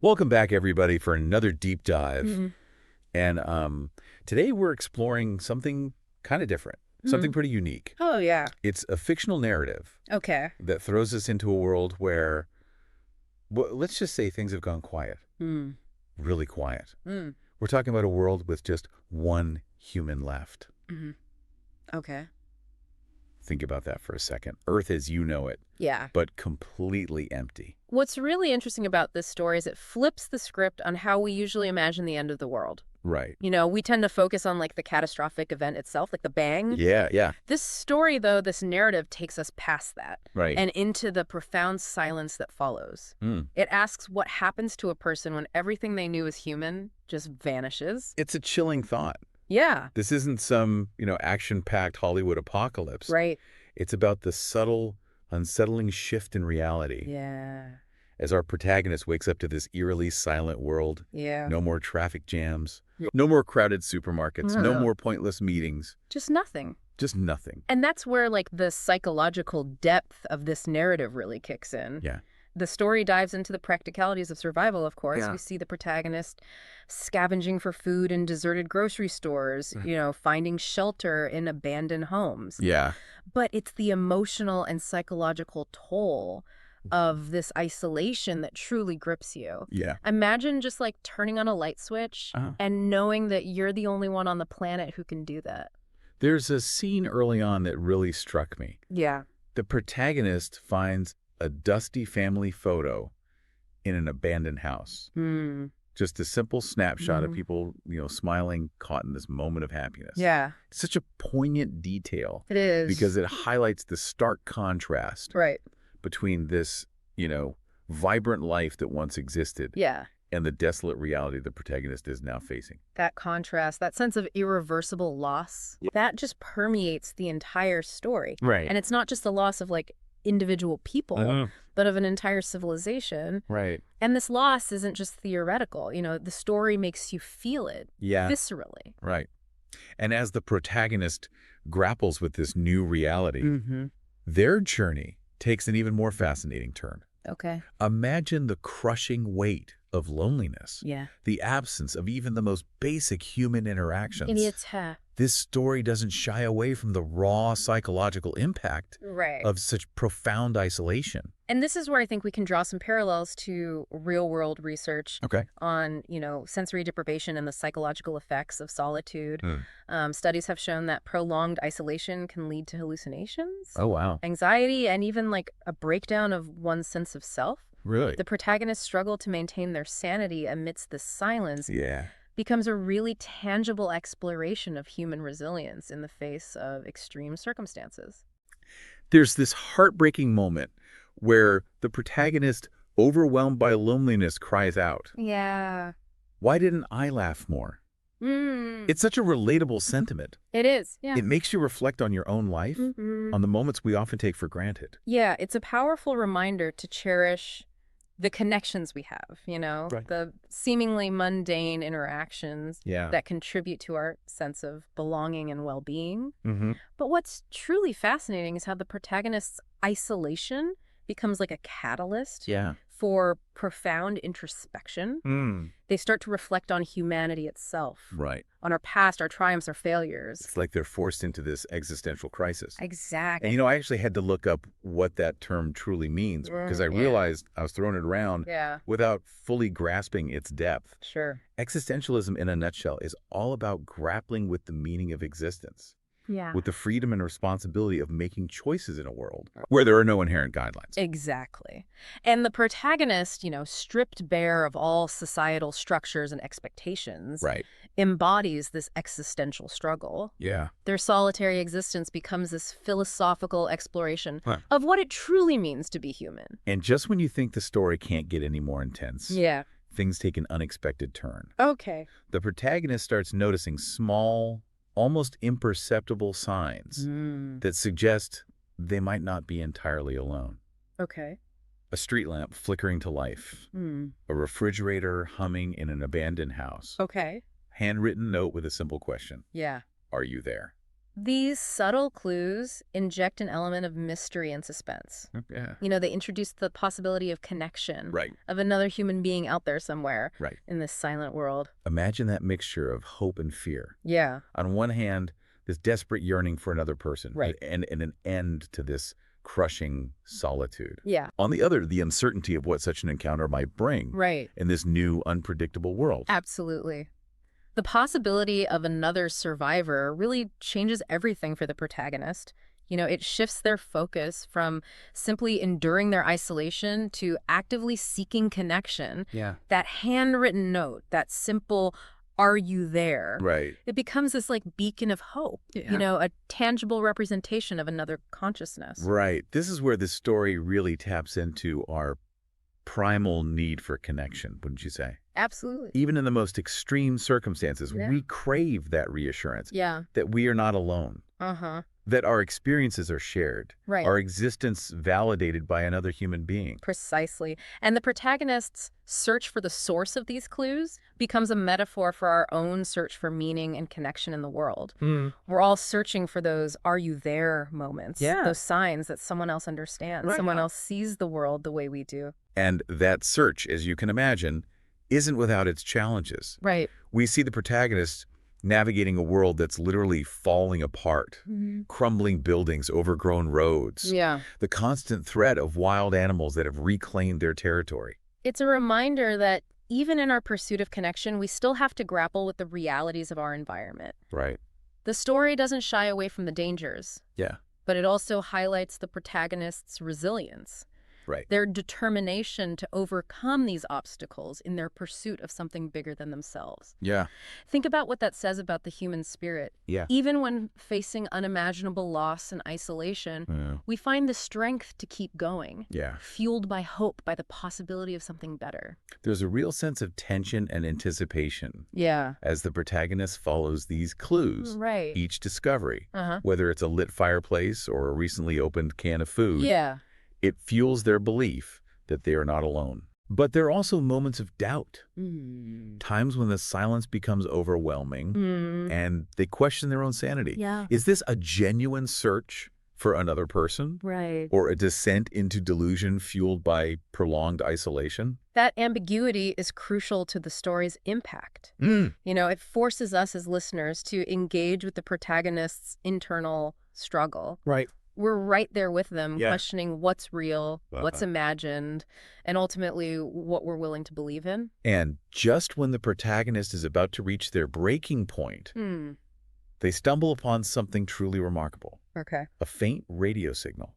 Welcome back, everybody, for another deep dive. Mhm. And today we're exploring something kind of different, something pretty unique. Oh, yeah. It's a fictional narrative Okay. that throws us into a world where, well, let's just say things have gone quiet, Mm. really quiet. Mm. We're talking about a world with just one human left. Hmm. Okay. Think about that for a second. Earth as you know it, Yeah. but completely empty. What's really interesting about this story is it flips the script on how we usually imagine the end of the world. Right. We tend to focus on like the catastrophic event itself, like the bang. Yeah, yeah. This story, though, this narrative takes us past that Right. and into the profound silence that follows. Mm. It asks what happens to a person when everything they knew as human just vanishes. It's a chilling thought. Yeah. This isn't some, action-packed Hollywood apocalypse. Right. It's about the subtle, unsettling shift in reality. Yeah. As our protagonist wakes up to this eerily silent world, Yeah. no more traffic jams, Yeah. no more crowded supermarkets, no No. more pointless meetings, Just nothing. just nothing. And that's where, like, the psychological depth of this narrative really kicks in. Yeah. The story dives into the practicalities of survival, of course. Yeah. We see the protagonist scavenging for food in deserted grocery stores, finding shelter in abandoned homes. Yeah. But it's the emotional and psychological toll of this isolation that truly grips you. Yeah. Imagine just, like, turning on a light switch Uh-huh. and knowing that you're the only one on the planet who can do that. There's a scene early on that really struck me. Yeah. The protagonist finds a dusty family photo in an abandoned house. Hmm. Just a simple snapshot of Mhm. people, smiling, caught in this moment of happiness. Yeah, It's such a poignant detail it is. because it highlights the stark contrast Right. between this, vibrant life that once existed Yeah. and the desolate reality the protagonist is now facing. That contrast, that sense of irreversible loss, that just permeates the entire story. Right. And it's not just the loss of, like, individual people, but of an entire civilization. Right. And this loss isn't just theoretical. The story makes you feel it Yeah. viscerally. Right. And as the protagonist grapples with this new reality, Mm-hmm. their journey takes an even more fascinating turn. Okay. Imagine the crushing weight of loneliness, Yeah. the absence of even the most basic human interactions. Idiots. This story doesn't shy away from the raw psychological impact Right. of such profound isolation. And this is where I think we can draw some parallels to real-world research Okay. on, sensory deprivation and the psychological effects of solitude. Studies have shown that prolonged isolation can lead to hallucinations, Oh, wow. anxiety, and even, like, a breakdown of one's sense of self. Really? The protagonists struggle to maintain their sanity amidst this silence Yeah. becomes a really tangible exploration of human resilience in the face of extreme circumstances. There's this heartbreaking moment where the protagonist, overwhelmed by loneliness, cries out, Yeah. "Why didn't I laugh more?" It's such a relatable sentiment. It is, yeah. It makes you reflect on your own life, Mhm. on the moments we often take for granted. Yeah, it's a powerful reminder to cherish the connections we have, Right. the seemingly mundane interactions Yeah. that contribute to our sense of belonging and well-being. Mm-hmm. But what's truly fascinating is how the protagonist's isolation becomes like a catalyst Yeah. for profound introspection. They start to reflect on humanity itself, Right. on our past, our triumphs, our failures. It's like they're forced into this existential crisis. Exactly. And, I actually had to look up what that term truly means because I Yeah. realized I was throwing it around Yeah, without fully grasping its depth. sure. Existentialism, in a nutshell, is all about grappling with the meaning of existence, Yeah. with the freedom and responsibility of making choices in a world where there are no inherent guidelines. Exactly. And the protagonist, stripped bare of all societal structures and expectations, Right. embodies this existential struggle. Yeah. Their solitary existence becomes this philosophical exploration Huh. of what it truly means to be human. And just when you think the story can't get any more intense, Yeah. things take an unexpected turn. Okay. The protagonist starts noticing small, almost imperceptible signs that suggest they might not be entirely alone. Okay. A street lamp flickering to life, a refrigerator humming in an abandoned house, Okay. handwritten note with a simple question, Yeah. "Are you there?" These subtle clues inject an element of mystery and suspense. Yeah. They introduce the possibility of connection, Right. of another human being out there somewhere Right. in this silent world. Imagine that mixture of hope and fear. Yeah. On one hand, this desperate yearning for another person, Right. and an end to this crushing solitude. Yeah. On the other, the uncertainty of what such an encounter might bring Right. in this new, unpredictable world. Absolutely. The possibility of another survivor really changes everything for the protagonist. It shifts their focus from simply enduring their isolation to actively seeking connection. Yeah. That handwritten note, that simple, "Are you there?" Right. It becomes this beacon of hope, a tangible representation of another consciousness. Right. This is where the story really taps into our primal need for connection, wouldn't you say? Absolutely. Even in the most extreme circumstances, Yeah. we crave that reassurance Yeah. that we are not alone, Uh-huh. that our experiences are shared, Right. our existence validated by another human being. Precisely. And the protagonist's search for the source of these clues becomes a metaphor for our own search for meaning and connection in the world. We're all searching for those "are you there" moments, those signs that someone else understands, someone else sees the world the way we do. And that search, as you can imagine, isn't without its challenges. Right. We see the protagonist navigating a world that's literally falling apart, crumbling buildings, overgrown roads, Yeah. the constant threat of wild animals that have reclaimed their territory. It's a reminder that even in our pursuit of connection, we still have to grapple with the realities of our environment. Right. The story doesn't shy away from the dangers, Yeah. but it also highlights the protagonist's resilience. Right. Their determination to overcome these obstacles in their pursuit of something bigger than themselves. Yeah. Think about what that says about the human spirit. Yeah. Even when facing unimaginable loss and isolation, we find the strength to keep going, Yeah. fueled by hope, by the possibility of something better. There's a real sense of tension and anticipation Yeah. as the protagonist follows these clues, Right. each discovery, Uh-huh. whether it's a lit fireplace or a recently opened can of food. Yeah. It fuels their belief that they are not alone. But there are also moments of doubt, times when the silence becomes overwhelming and they question their own sanity. Yeah. Is this a genuine search for another person Right. or a descent into delusion fueled by prolonged isolation? That ambiguity is crucial to the story's impact. It forces us as listeners to engage with the protagonist's internal struggle. Right. We're right there with them, Yeah. questioning what's real, what's imagined, and ultimately what we're willing to believe in. And just when the protagonist is about to reach their breaking point, they stumble upon something truly remarkable. Okay. A faint radio signal.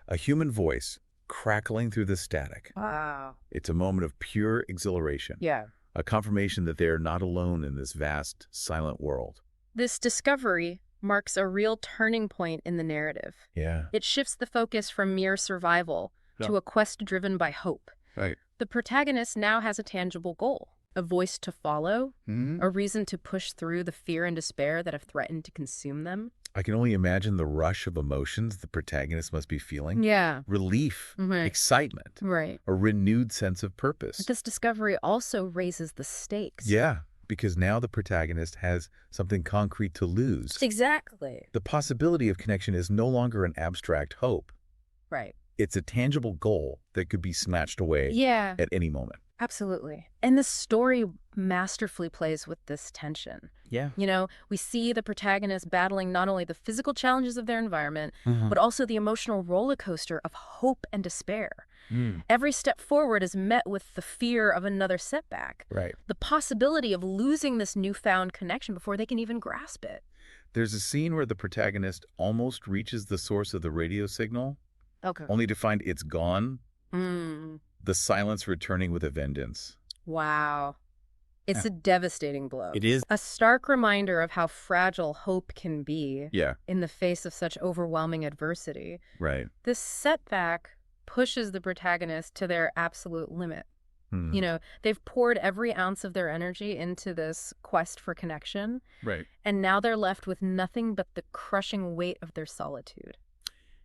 A human voice crackling through the static. Wow. It's a moment of pure exhilaration. Yeah. A confirmation that they are not alone in this vast, silent world. This discovery marks a real turning point in the narrative. Yeah. It shifts the focus from mere survival to a quest driven by hope. Right. The protagonist now has a tangible goal, a voice to follow, a reason to push through the fear and despair that have threatened to consume them. I can only imagine the rush of emotions the protagonist must be feeling. Yeah. Relief, Right. excitement, Right. a renewed sense of purpose. This discovery also raises the stakes. Yeah, because now the protagonist has something concrete to lose. Exactly. The possibility of connection is no longer an abstract hope. Right. It's a tangible goal that could be snatched away Yeah. at any moment. Absolutely. And the story masterfully plays with this tension. Yeah. We see the protagonist battling not only the physical challenges of their environment, but also the emotional roller coaster of hope and despair. Every step forward is met with the fear of another setback. Right. The possibility of losing this newfound connection before they can even grasp it. There's a scene where the protagonist almost reaches the source of the radio signal, Okay. only to find it's gone, the silence returning with a vengeance. Wow. It's a devastating blow. It is. A stark reminder of how fragile hope can be Yeah, in the face of such overwhelming adversity. right. This setback pushes the protagonist to their absolute limit. They've poured every ounce of their energy into this quest for connection, Right. and now they're left with nothing but the crushing weight of their solitude.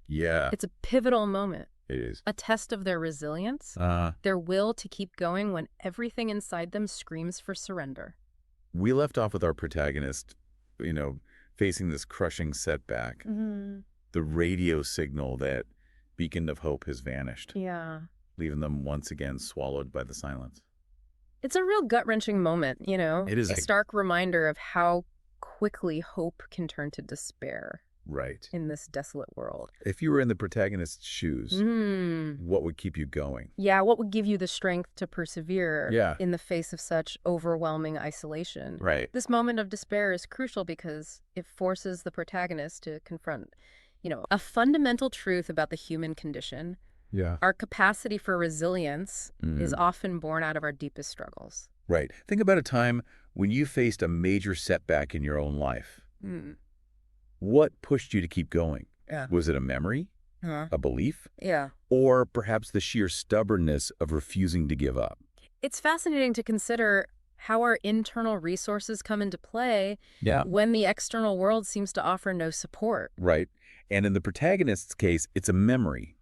Yeah, It's a pivotal moment, it is. a test of their resilience, their will to keep going when everything inside them screams for surrender. We left off with our protagonist, facing this crushing setback. The radio signal that beacon of hope has vanished, leaving them once again swallowed by the silence. It's a real gut-wrenching moment, you know? It is a stark reminder of how quickly hope can turn to despair. Right. In this desolate world. If you were in the protagonist's shoes, what would keep you going? Yeah, what would give you the strength to persevere in the face of such overwhelming isolation? Right. This moment of despair is crucial because it forces the protagonist to confront, a fundamental truth about the human condition. Yeah. Our capacity for resilience is often born out of our deepest struggles. Right. Think about a time when you faced a major setback in your own life. What pushed you to keep going? Was it a memory, a belief, or perhaps the sheer stubbornness of refusing to give up? It's fascinating to consider how our internal resources come into play when the external world seems to offer no support. Right. And in the protagonist's case, it's a memory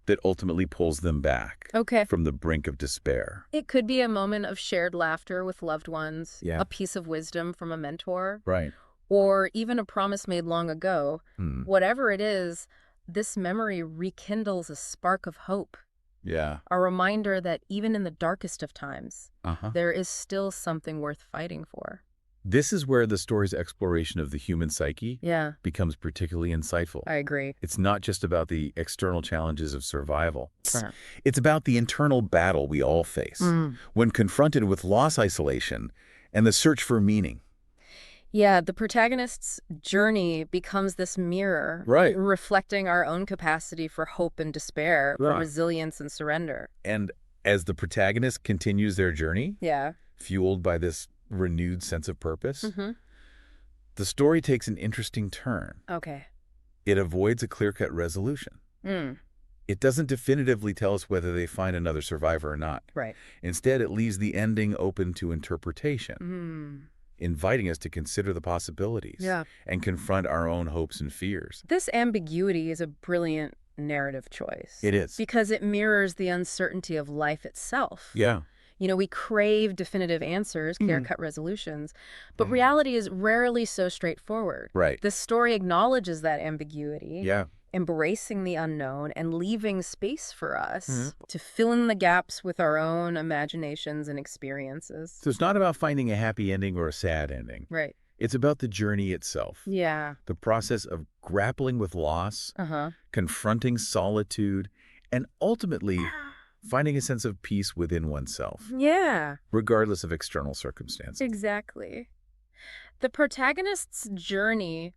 that ultimately pulls them back from the brink of despair. It could be a moment of shared laughter with loved ones, Yeah. a piece of wisdom from a mentor, Right. or even a promise made long ago. Whatever it is, this memory rekindles a spark of hope. Yeah. A reminder that even in the darkest of times, there is still something worth fighting for. This is where the story's exploration of the human psyche Yeah, becomes particularly insightful. I agree. It's not just about the external challenges of survival. Sure. It's about the internal battle we all face when confronted with loss, isolation, and the search for meaning. Yeah, the protagonist's journey becomes this mirror, Right. reflecting our own capacity for hope and despair, for Right. resilience and surrender. And as the protagonist continues their journey, Yeah. fueled by this renewed sense of purpose, the story takes an interesting turn. Okay. It avoids a clear-cut resolution. It doesn't definitively tell us whether they find another survivor or not. Right. Instead, it leaves the ending open to interpretation, inviting us to consider the possibilities and confront our own hopes and fears. This ambiguity is a brilliant narrative choice. It is. Because it mirrors the uncertainty of life itself. Yeah. We crave definitive answers, clear-cut resolutions, but reality is rarely so straightforward. Right. The story acknowledges that ambiguity, Yeah. embracing the unknown and leaving space for us to fill in the gaps with our own imaginations and experiences. So it's not about finding a happy ending or a sad ending. Right. It's about the journey itself. Yeah. The process of grappling with loss, confronting solitude, and ultimately finding a sense of peace within oneself, Yeah. regardless of external circumstances. Exactly. The protagonist's journey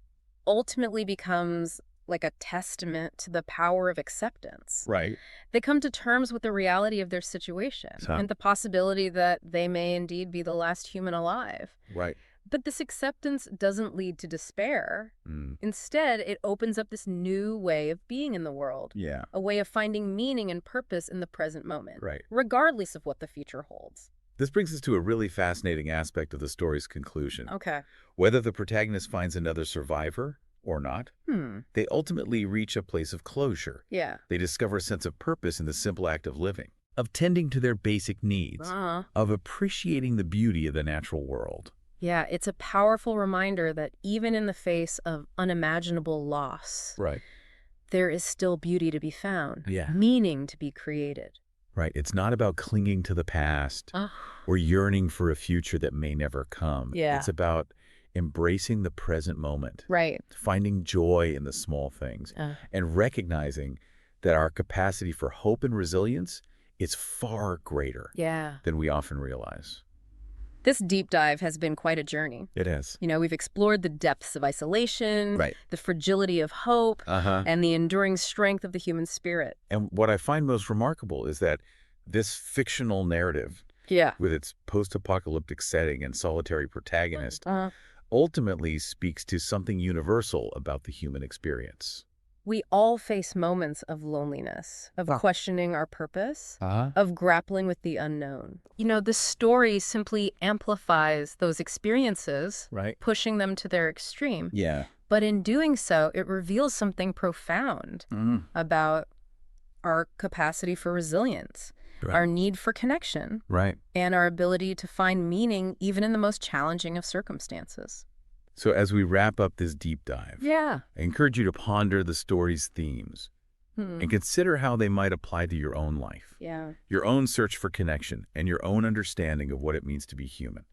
ultimately becomes like a testament to the power of acceptance. Right. They come to terms with the reality of their situation and the possibility that they may indeed be the last human alive. Right. But this acceptance doesn't lead to despair. Instead, it opens up this new way of being in the world. Yeah. A way of finding meaning and purpose in the present moment, Right. regardless of what the future holds. This brings us to a really fascinating aspect of the story's conclusion. Okay. Whether the protagonist finds another survivor or not, they ultimately reach a place of closure. Yeah. They discover a sense of purpose in the simple act of living, of tending to their basic needs, of appreciating the beauty of the natural world. Yeah, it's a powerful reminder that even in the face of unimaginable loss, Right. there is still beauty to be found, Yeah. meaning to be created. Right. It's not about clinging to the past or yearning for a future that may never come. Yeah. It's about embracing the present moment, Right. finding joy in the small things, and recognizing that our capacity for hope and resilience is far greater than we often realize. This deep dive has been quite a journey. It is. We've explored the depths of isolation, the fragility of hope, and the enduring strength of the human spirit. And what I find most remarkable is that this fictional narrative, with its post-apocalyptic setting and solitary protagonist, ultimately speaks to something universal about the human experience. We all face moments of loneliness, of questioning our purpose, of grappling with the unknown. The story simply amplifies those experiences, pushing them to their extreme. Yeah. But in doing so, it reveals something profound about our capacity for resilience, our need for connection, and our ability to find meaning even in the most challenging of circumstances. So as we wrap up this deep dive, Yeah. I encourage you to ponder the story's themes and consider how they might apply to your own life, Yeah. your own search for connection, and your own understanding of what it means to be human.